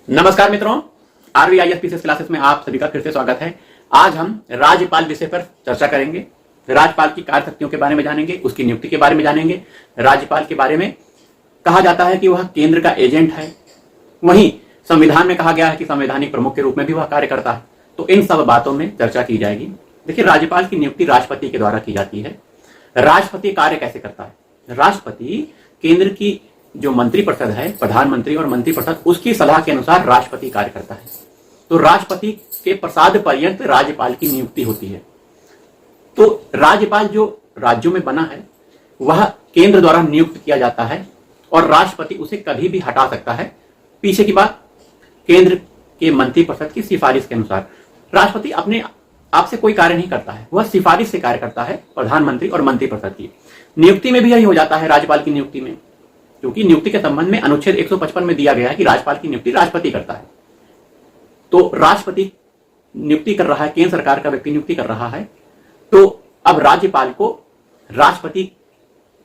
नमस्कार मित्रों, RVISPCS classes में आप सभी का फिर से स्वागत है। आज हम राज्यपाल विषय पर चर्चा करेंगे। राज्यपाल की कार्य शक्तियों के बारे में जानेंगे, उसकी नियुक्ति के बारे में जानेंगे। राज्यपाल के बारे में कहा जाता है कि वह केंद्र का एजेंट है, वहीं संविधान में कहा गया है कि संवैधानिक प्रमुख के रूप में भी वह कार्य करता है। तो इन सब बातों में चर्चा की जाएगी। देखिए, राज्यपाल की नियुक्ति राष्ट्रपति के द्वारा की जाती है। राष्ट्रपति कार्य कैसे करता है? राष्ट्रपति केंद्र की जो मंत्रिपरिषद है, प्रधानमंत्री और मंत्रिपरिषद, उसकी सलाह के अनुसार राष्ट्रपति कार्य करता है। तो राष्ट्रपति के प्रसाद पर्यंत राज्यपाल की नियुक्ति होती है। तो राज्यपाल जो राज्यों में बना है वह केंद्र द्वारा नियुक्त किया जाता है और राष्ट्रपति उसे कभी भी हटा सकता है। पीछे की बात, केंद्र के मंत्रिपरिषद की सिफारिश के अनुसार। राष्ट्रपति अपने आप से कोई कार्य नहीं करता है, वह सिफारिश से कार्य करता है प्रधानमंत्री और मंत्रिपरिषद की। नियुक्ति में भी यही हो जाता है। राज्यपाल की नियुक्ति में, क्योंकि नियुक्ति के संबंध में अनुच्छेद 155 में दिया गया है कि राज्यपाल की नियुक्ति राष्ट्रपति करता है। तो राष्ट्रपति नियुक्ति कर रहा है, केंद्र सरकार का व्यक्ति नियुक्ति कर रहा है, तो अब राज्यपाल को राष्ट्रपति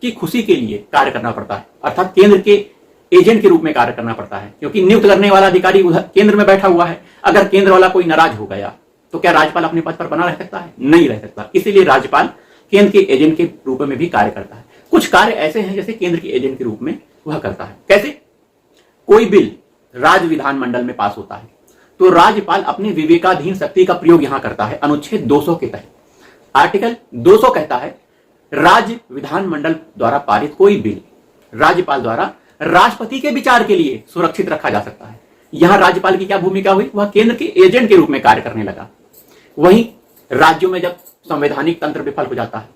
की खुशी के लिए कार्य करना पड़ता है, अर्थात केंद्र के एजेंट के रूप में कार्य करना पड़ता है। क्योंकि नियुक्त करने वाला अधिकारी उधर केंद्र में बैठा हुआ है। अगर केंद्र वाला कोई नाराज हो गया तो क्या राज्यपाल अपने पद पर बना रह सकता है? नहीं रह सकता। इसीलिए राज्यपाल केंद्र के एजेंट के रूप में भी कार्य करता है। कुछ कार्य ऐसे हैं जैसे केंद्र के एजेंट के रूप में वह करता है। कैसे? कोई बिल राज्य विधानमंडल में पास होता है तो राज्यपाल अपने विवेकाधीन शक्ति का प्रयोग यहां करता है। अनुच्छेद 200 के तहत आर्टिकल 200 कहता है, राज्य विधानमंडल द्वारा पारित कोई बिल राज्यपाल द्वारा राष्ट्रपति के विचार के लिए सुरक्षित रखा जा सकता है। यहां राज्यपाल की क्या भूमिका हुई? वह केंद्र के एजेंट के रूप में कार्य करने लगा। वहीं राज्यों में जब संवैधानिक तंत्र विफल हो जाता है,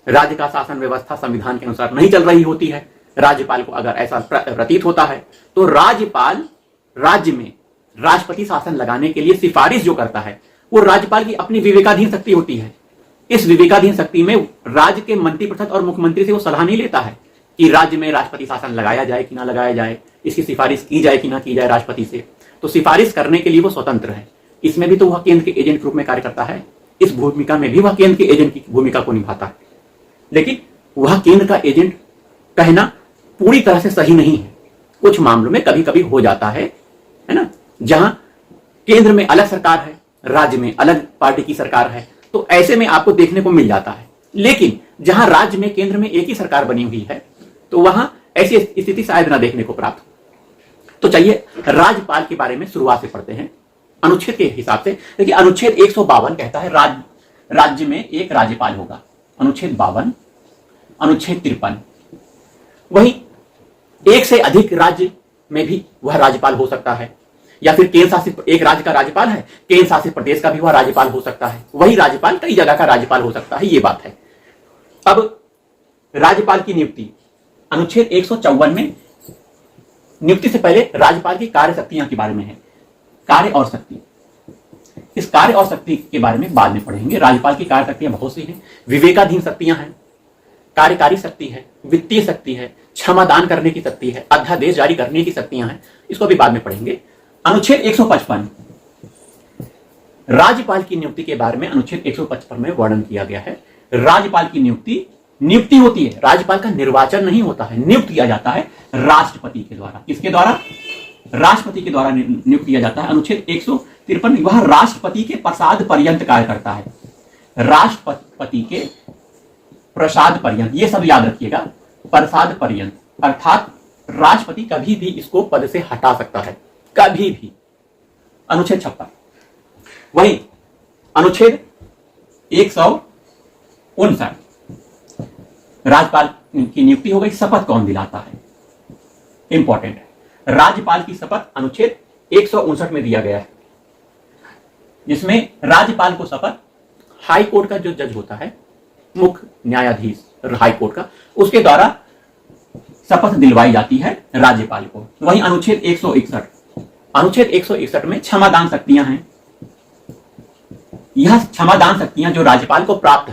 राज्य का शासन व्यवस्था संविधान के अनुसार नहीं चल रही होती है, राज्यपाल को अगर ऐसा प्रतीत होता है तो राज्यपाल राज्य में राष्ट्रपति शासन लगाने के लिए सिफारिश जो करता है वो राज्यपाल की अपनी विवेकाधीन शक्ति होती है। इस विवेकाधीन शक्ति में राज्य के मंत्रिपरिषद और मुख्यमंत्री से वो सलाह नहीं लेता है कि राज्य में राष्ट्रपति शासन लगाया जाए कि ना लगाया जाए, इसकी सिफारिश की जाए कि ना की जाए राष्ट्रपति से। तो सिफारिश करने के लिए वो स्वतंत्र है। इसमें भी तो वह केंद्र के एजेंट के रूप में कार्य करता है। इस भूमिका में भी वह केंद्र के एजेंट की भूमिका को निभाता है। लेकिन वह केंद्र का एजेंट कहना पूरी तरह से सही नहीं है। कुछ मामलों में कभी कभी हो जाता है ना, जहां केंद्र में अलग सरकार है, राज्य में अलग पार्टी की सरकार है, तो ऐसे में आपको देखने को मिल जाता है। लेकिन जहां राज्य में केंद्र में एक ही सरकार बनी हुई है तो वहां ऐसी स्थिति शायद ना देखने को प्राप्त हो। तो चलिए राज्यपाल के बारे में शुरुआत से पढ़ते हैं अनुच्छेद के हिसाब से। देखिए, अनुच्छेद 152 कहता है राज्य में एक राज्यपाल होगा। अनुच्छेद 52, अनुच्छेद 53। वहीं एक से अधिक राज्य में भी वह राज्यपाल हो सकता है, या फिर केंद्र शासित एक राज्य का राज्यपाल है, केंद्र शासित प्रदेश का भी वह राज्यपाल हो सकता है। वही राज्यपाल कई जगह का राज्यपाल हो सकता है, ये बात है। अब राज्यपाल की नियुक्ति अनुच्छेद 154 में नियुक्ति से पहले राज्यपाल की कार्य शक्तियां के बारे में है। कार्य और शक्ति, इस कार्य और शक्ति के बारे में बाद में पढ़ेंगे। राज्यपाल की कार्य शक्तियां बहुत सी हैं। विवेकाधीन शक्तियां हैं, कार्यकारी शक्ति है, वित्तीय शक्ति है, क्षमादान करने की शक्ति है, अध्यादेश जारी करने की शक्तियां हैं। इसको भी बाद में पढ़ेंगे। अनुच्छेद 155 राज्यपाल की नियुक्ति के बारे में अनुच्छेद 155 में वर्णन किया गया है। राज्यपाल की नियुक्ति होती है, राज्यपाल का निर्वाचन नहीं होता है, नियुक्त किया जाता है राष्ट्रपति के द्वारा। किसके द्वारा? राष्ट्रपति के द्वारा नियुक्त किया जाता है। अनुच्छेद 153 वह राष्ट्रपति के प्रसाद पर्यंत कार्य करता है। राष्ट्रपति के प्रसाद पर्यंत, ये सब याद रखिएगा, प्रसाद पर्यंत, अर्थात राष्ट्रपति कभी भी इसको पद से हटा सकता है, कभी भी। अनुच्छेद 56। वही अनुच्छेद 159 राज्यपाल की नियुक्ति हो गई। शपथ कौन दिलाता है? इंपॉर्टेंट है। राज्यपाल की शपथ अनुच्छेद 159 में दिया गया है, जिसमें राज्यपाल को शपथ हाई कोर्ट का जो जज होता है, मुख्य न्यायाधीश हाई कोर्ट का, उसके द्वारा शपथ दिलवाई जाती है राज्यपाल को। वहीं अनुच्छेद 161 में क्षमादान शक्तियां हैं। यह क्षमादान शक्तियां जो राज्यपाल को प्राप्त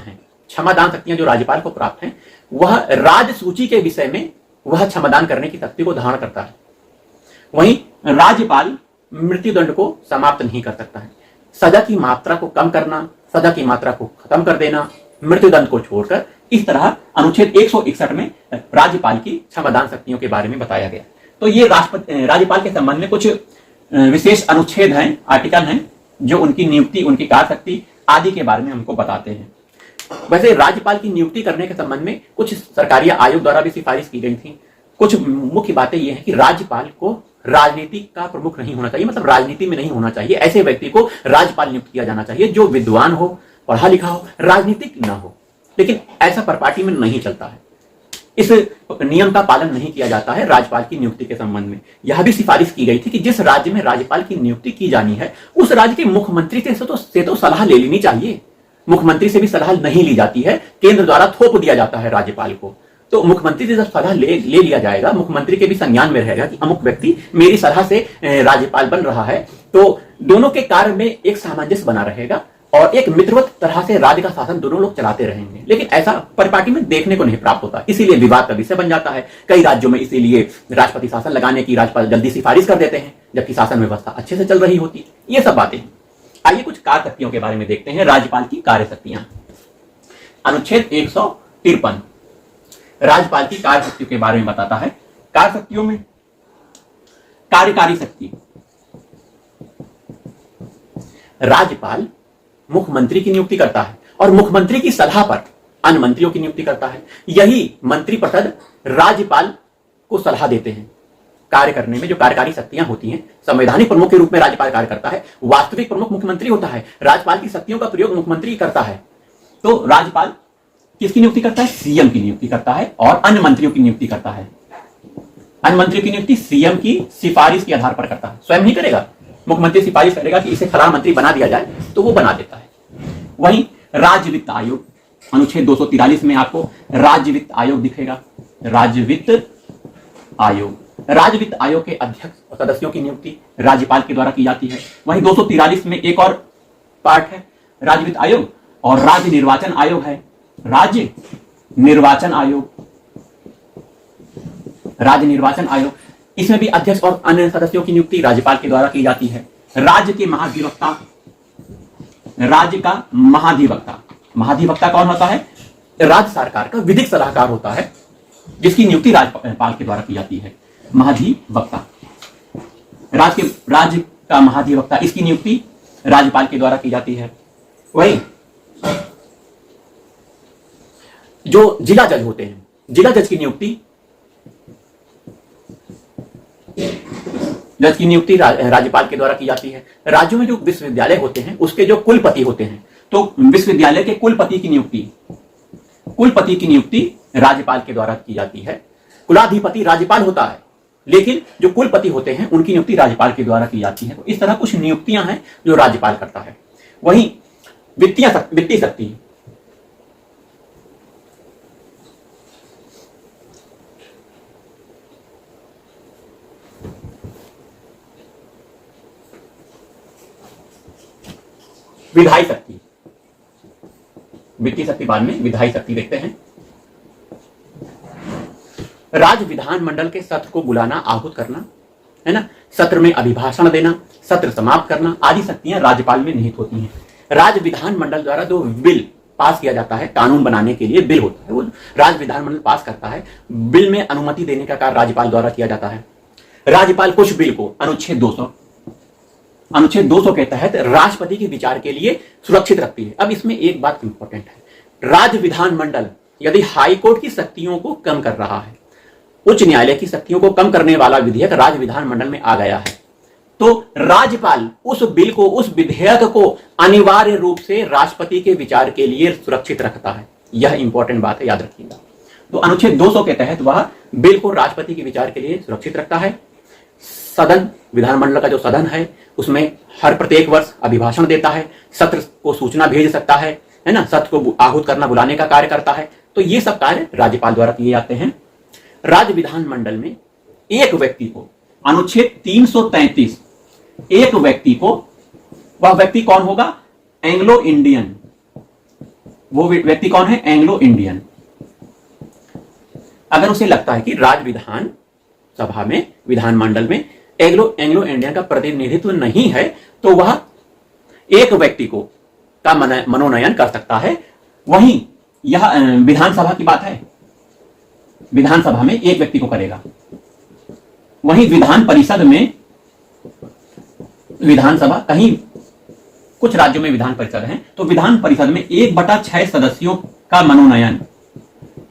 हैं, वह राज्य सूची के विषय में वह क्षमादान करने की शक्ति को धारण करता है। वहीं राज्यपाल मृत्युदंड को समाप्त नहीं कर सकता है। सजा की मात्रा को कम करना, सजा की मात्रा को खत्म कर देना, मृत्युदंड को छोड़कर, इस तरह अनुच्छेद 161 में राज्यपाल की क्षमादान शक्तियों के बारे में बताया गया। तो ये राज्यपाल के संबंध में कुछ विशेष अनुच्छेद हैं, आर्टिकल हैं, जो उनकी नियुक्ति, उनकी कार्यशक्ति आदि के बारे में हमको बताते हैं। वैसे राज्यपाल की नियुक्ति करने के संबंध में कुछ सरकारी आयोग द्वारा भी सिफारिश की गई थी। कुछ मुख्य बातें ये हैं कि राज्यपाल को राजनीति का प्रमुख नहीं होना चाहिए, मतलब राजनीति में नहीं होना चाहिए। ऐसे व्यक्ति को राज्यपाल नियुक्त किया जाना चाहिए जो विद्वान हो, पढ़ा लिखा हो, राजनीतिक ना हो। लेकिन ऐसा परिपाटी में नहीं चलता है, इस नियम का पालन नहीं किया जाता है राज्यपाल की नियुक्ति के संबंध में। यह भी सिफारिश की गई थी कि जिस राज्य में राज्यपाल की नियुक्ति की जानी है उस राज्य के मुख्यमंत्री से तो सलाह ले लेनी चाहिए। मुख्यमंत्री से भी सलाह नहीं ली जाती है, केंद्र द्वारा थोप दिया जाता है राज्यपाल को। तो मुख्यमंत्री से जब सलाह ले लिया जाएगा, मुख्यमंत्री के भी संज्ञान में रहेगा कि अमुक व्यक्ति मेरी सलाह से राज्यपाल बन रहा है, तो दोनों के कार्य में एक सामंजस्य बना रहेगा और एक मित्रवत तरह से राज्य का शासन दोनों लोग चलाते रहेंगे। लेकिन ऐसा परिपाटी में देखने को नहीं प्राप्त होता, इसीलिए विवाद का विषय बन जाता है। कई राज्यों में इसीलिए राष्ट्रपति शासन लगाने की राज्यपाल जल्दी सिफारिश कर देते हैं, जबकि शासन व्यवस्था अच्छे से चल रही होती है। ये सब बातें। आइए कुछ कार्यशक्तियों के बारे में देखते हैं, राज्यपाल की कार्यशक्तियां। अनुच्छेद 153 राज्यपाल की कार्यशक्तियों के बारे में बताता है। कार्यशक्तियों में कार्यकारी शक्ति, राज्यपाल मुख्यमंत्री की नियुक्ति करता है और मुख्यमंत्री की सलाह पर अन्य मंत्रियों की नियुक्ति करता है। यही मंत्रिपरिषद राज्यपाल को सलाह देते हैं कार्य करने में। जो कार्यकारी शक्तियां होती हैं, संवैधानिक प्रमुख के रूप में राज्यपाल कार्य करता है, वास्तविक प्रमुख मुख्यमंत्री होता है। राज्यपाल की शक्तियों का प्रयोग मुख्यमंत्री करता है। तो राज्यपाल किसकी नियुक्ति करता है? सीएम की नियुक्ति करता है और अन्य मंत्रियों की नियुक्ति करता है। अन्य मंत्रियों की नियुक्ति सीएम की सिफारिश के आधार पर करता है, स्वयं नहीं करेगा। मुख्यमंत्री सिफारिश करेगा कि इसे फलाना मंत्री बना दिया जाए, तो वो बना देता है। वहीं राज्य वित्त आयोग, अनुच्छेद 243 में आपको राज्य वित्त आयोग दिखेगा। राज्य वित्त आयोग, राज्य वित्त आयोग के अध्यक्ष और सदस्यों की नियुक्ति राज्यपाल के द्वारा की जाती है। वहीं 243 में एक और पार्ट है राज्य वित्त आयोग, और राज्य निर्वाचन आयोग है। राज्य निर्वाचन आयोग, राज्य निर्वाचन आयोग, इसमें भी अध्यक्ष और अन्य सदस्यों की नियुक्ति राज्यपाल के द्वारा की जाती है। राज्य के महाधिवक्ता, राज्य का महाधिवक्ता, महाधिवक्ता कौन होता है? राज्य सरकार का विधिक सलाहकार होता है, जिसकी नियुक्ति राज्यपाल के द्वारा की जाती है। महाधिवक्ता, राज्य का महाधिवक्ता, इसकी नियुक्ति राज्यपाल के द्वारा की जाती है। वही जो जिला जज होते हैं, जिला जज की नियुक्ति राज्यपाल के द्वारा की जाती है। राज्यों में जो विश्वविद्यालय होते हैं उसके जो कुलपति होते हैं, तो विश्वविद्यालय के कुलपति की नियुक्ति राज्यपाल के द्वारा की जाती है। कुलाधिपति राज्यपाल होता है, लेकिन जो कुलपति होते हैं उनकी नियुक्ति राज्यपाल के द्वारा की जाती है। तो इस तरह कुछ नियुक्तियां हैं जो राज्यपाल करता है। वहीं वित्तीय शक्ति, विधायी शक्ति, वित्तीय शक्ति बाद में, विधायी शक्ति देखते हैं। राज्य विधानमंडल के सत्र को बुलाना, आहूत करना, है ना, सत्र में अभिभाषण देना, सत्र समाप्त करना आदि शक्तियां राज्यपाल में निहित होती हैं। राज्य विधानमंडल द्वारा जो बिल पास किया जाता है, कानून बनाने के लिए बिल होता है, वो राज्य विधानमंडल पास करता है। बिल में अनुमति देने का कार्य राज्यपाल द्वारा किया जाता है। राज्यपाल कुछ बिल को अनुच्छेद 200 के तहत राष्ट्रपति के विचार के लिए सुरक्षित रखती है। अब इसमें एक बात इंपॉर्टेंट है, राज्य विधानमंडल यदि हाईकोर्ट की शक्तियों को कम कर रहा है, उच्च न्यायालय की शक्तियों को कम करने वाला विधेयक राज्य विधानमंडल में आ गया है, तो राज्यपाल उस बिल को, उस विधेयक को अनिवार्य रूप से राष्ट्रपति के विचार के लिए सुरक्षित रखता है। यह इंपॉर्टेंट बात है, याद रखिएगा। तो अनुच्छेद 200 के तहत वह बिल को राष्ट्रपति के विचार के लिए सुरक्षित रखता है। सदन, विधानमंडल का जो सदन है, उसमें हर प्रत्येक वर्ष अभिभाषण देता है, सत्र को सूचना भेज सकता है ना, सत्र को आहूत करना, बुलाने का कार्य करता है। तो ये सब कार्य राज्यपाल द्वारा किए जाते हैं। राज्य विधानमंडल में एक व्यक्ति को, अनुच्छेद 333, एक व्यक्ति को, वह व्यक्ति कौन होगा? Anglo Indian. वो व्यक्ति कौन है? Anglo Indian. अगर उसे लगता है कि राज्य विधान सभा में, विधानमंडल में एंग्लो इंडियन का प्रतिनिधित्व नहीं है, तो वह एक व्यक्ति को का मनोनयन कर सकता है। वहीं यह विधानसभा की बात है, विधानसभा में एक व्यक्ति को करेगा। वहीं विधान परिषद में विधानसभा, कहीं कुछ राज्यों में विधान परिषद है, तो विधान परिषद में 1/6 सदस्यों का मनोनयन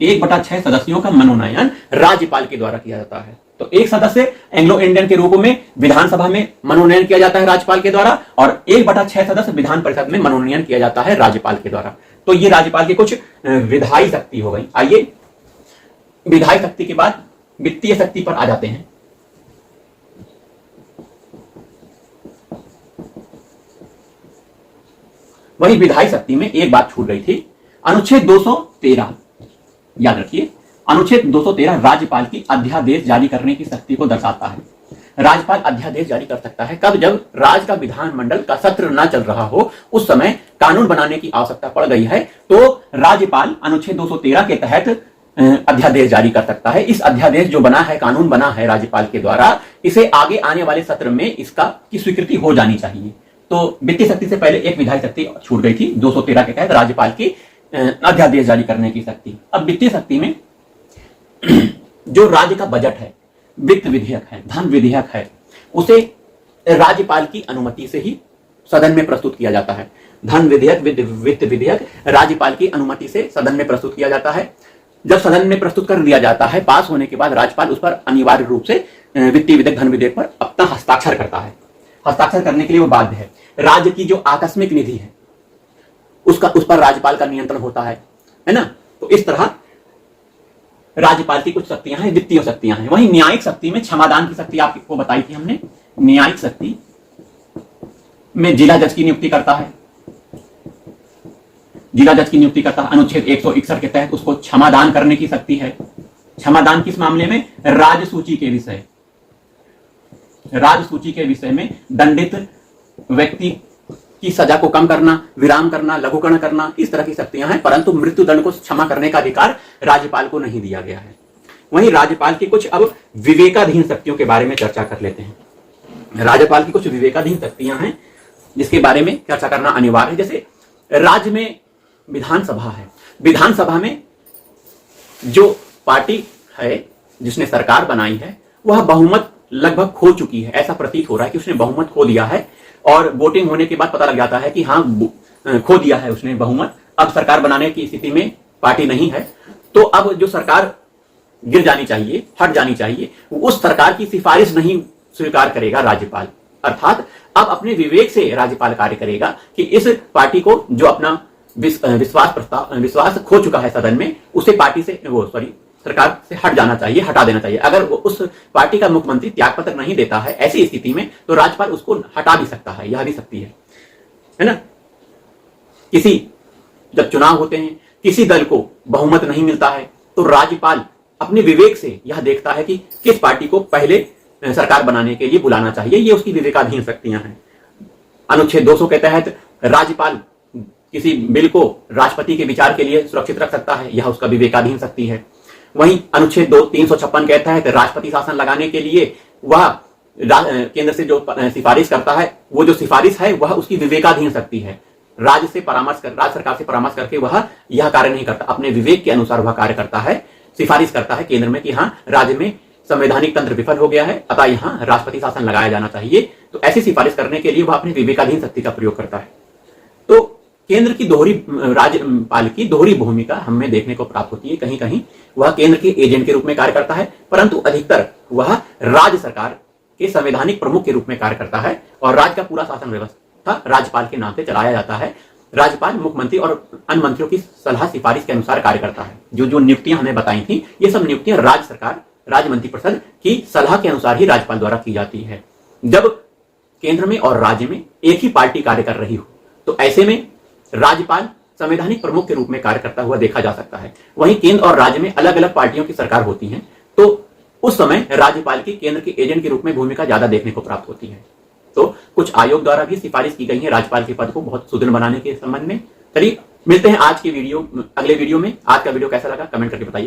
1/6 सदस्यों का मनोनयन राज्यपाल के द्वारा किया जाता है। तो एक सदस्य एंग्लो इंडियन के रूप में विधानसभा में मनोनयन किया जाता है राज्यपाल के द्वारा, और 1/6 सदस्य विधान परिषद में मनोनयन किया जाता है राज्यपाल के द्वारा। तो ये राज्यपाल की कुछ विधायी शक्ति हो गई। आइए विधायी शक्ति के बाद वित्तीय शक्ति पर आ जाते हैं। वही विधायी शक्ति में एक बात छूट गई थी, अनुच्छेद 213, याद रखिए, अनुच्छेद 213 राज्यपाल की अध्यादेश जारी करने की शक्ति को दर्शाता है। राज्यपाल अध्यादेश जारी कर सकता है कब? जब राज्य का विधानमंडल का सत्र न चल रहा हो, उस समय कानून बनाने की आवश्यकता पड़ गई है, तो राज्यपाल अनुच्छेद 213 के तहत अध्यादेश जारी कर सकता है। इस अध्यादेश जो बना है, कानून बना है राज्यपाल के द्वारा, इसे आगे आने वाले सत्र में इसका की स्वीकृति हो जानी चाहिए। तो वित्तीय शक्ति से पहले एक विधायी शक्ति छूट गई थी, 213 के तहत राज्यपाल की अध्यादेश जारी करने की शक्ति। अब वित्तीय शक्ति में जो राज्य का बजट है, वित्त विधेयक है, धन विधेयक है, उसे राज्यपाल की अनुमति से ही सदन में प्रस्तुत किया जाता है। धन विधेयक, वित्त विधेयक राज्यपाल की अनुमति से सदन में प्रस्तुत किया जाता है। जब सदन में प्रस्तुत कर दिया जाता है, पास होने के बाद राज्यपाल उस पर अनिवार्य रूप से वित्तीय विधेयक, धन विधेयक पर अपना हस्ताक्षर करता है। हस्ताक्षर करने के लिए वो बाध्य है। राज्य की जो आकस्मिक निधि है उस पर राज्यपाल का नियंत्रण होता है ना। तो इस तरह राज्यपाल की कुछ शक्तियां हैं, वित्तीय शक्तियां हैं। वहीं न्यायिक शक्ति में क्षमादान की शक्ति आपको बताई थी हमने। न्यायिक शक्ति में जिला जज की नियुक्ति करता है, जिला जज की नियुक्ति करता है। अनुच्छेद 161 के तहत उसको क्षमादान करने की शक्ति है। क्षमादान किस मामले में? राज्य सूची के विषय, राज्य सूची के विषय में दंडित व्यक्ति की सजा को कम करना, विराम करना, लघुकरण करना, इस तरह की शक्तियां हैं। परंतु मृत्यु दंड को क्षमा करने का अधिकार राज्यपाल को नहीं दिया गया है। वहीं राज्यपाल की कुछ अब विवेकाधीन शक्तियों के बारे में चर्चा कर लेते हैं। राज्यपाल की कुछ विवेकाधीन शक्तियां हैं जिसके बारे में चर्चा करना अनिवार्य है। जैसे राज्य में विधानसभा है, विधानसभा में जो पार्टी है जिसने सरकार बनाई है वह बहुमत लगभग खो चुकी है। ऐसा प्रतीत हो रहा है कि उसने बहुमत खो दिया है, और वोटिंग होने के बाद पता लग जाता है कि हाँ, खो दिया है उसने बहुमत। अब सरकार बनाने की स्थिति में पार्टी नहीं है। तो अब जो सरकार गिर जानी चाहिए, हट जानी चाहिए, उस सरकार की सिफारिश नहीं स्वीकार करेगा राज्यपाल। अर्थात अब अपने विवेक से राज्यपाल कार्य करेगा कि इस पार्टी को जो अपना विश्वास खो चुका है सदन में, उसे पार्टी से सरकार से हट जाना चाहिए, हटा देना चाहिए। अगर उस पार्टी का मुख्यमंत्री त्यागपत्र नहीं देता है, ऐसी स्थिति में तो राज्यपाल उसको हटा भी सकता है। यह भी शक्ति है ना। जब चुनाव होते हैं, किसी दल को बहुमत नहीं मिलता है, तो राज्यपाल अपने विवेक से यह देखता है कि किस पार्टी को पहले सरकार बनाने के लिए बुलाना चाहिए। ये उसकी विवेकाधीन शक्तियां हैं। अनुच्छेद 200 के तहत राज्यपाल किसी बिल को राष्ट्रपति के विचार के लिए सुरक्षित रख सकता है, यह उसका विवेकाधीन शक्ति है। वहीं अनुच्छेद 356 के तहत राष्ट्रपति शासन लगाने के लिए वह केंद्र से जो सिफारिश करता है, वो जो सिफारिश है वह उसकी विवेकाधीन शक्ति है। राज्य सरकार से परामर्श करके वह यह कार्य नहीं करता, अपने विवेक के अनुसार वह कार्य करता है, सिफारिश करता है केंद्र में कि हाँ, राज्य में संवैधानिक तंत्र विफल हो गया है, अतः यहाँ राष्ट्रपति शासन लगाया जाना चाहिए। तो ऐसी सिफारिश करने के लिए वह अपनी विवेकाधीन शक्ति का प्रयोग करता है। तो केंद्र की राज्यपाल की दोहरी भूमिका हमें देखने को प्राप्त होती है। कहीं कहीं वह केंद्र के एजेंट के रूप में कार्य करता है, परंतु अधिकतर वह राज्य सरकार के संवैधानिक प्रमुख के रूप में कार्य करता है, और राज्य का पूरा शासन व्यवस्था राज्यपाल के नाम से चलाया जाता है। राज्यपाल मुख्यमंत्री और अन्य मंत्रियों की सलाह सिफारिश के अनुसार कार्य करता है। जो नियुक्तियां हमने बताई थी, ये सब नियुक्तियां राज्य सरकार, राज्य मंत्रिपरिषद की सलाह के अनुसार ही राज्यपाल द्वारा की जाती है। जब केंद्र में और राज्य में एक ही पार्टी कार्य कर रही हो, तो ऐसे में राज्यपाल संवैधानिक प्रमुख के रूप में कार्य करता हुआ देखा जा सकता है। वहीं केंद्र और राज्य में अलग अलग पार्टियों की सरकार होती है, तो उस समय राज्यपाल की केंद्र के एजेंट के रूप में भूमिका ज्यादा देखने को प्राप्त होती है। तो कुछ आयोग द्वारा भी सिफारिश की गई है राज्यपाल के पद को बहुत सुदृढ़ बनाने के संबंध में। चलिए मिलते हैं अगले वीडियो में। आज का वीडियो कैसा लगा कमेंट करके बताइए।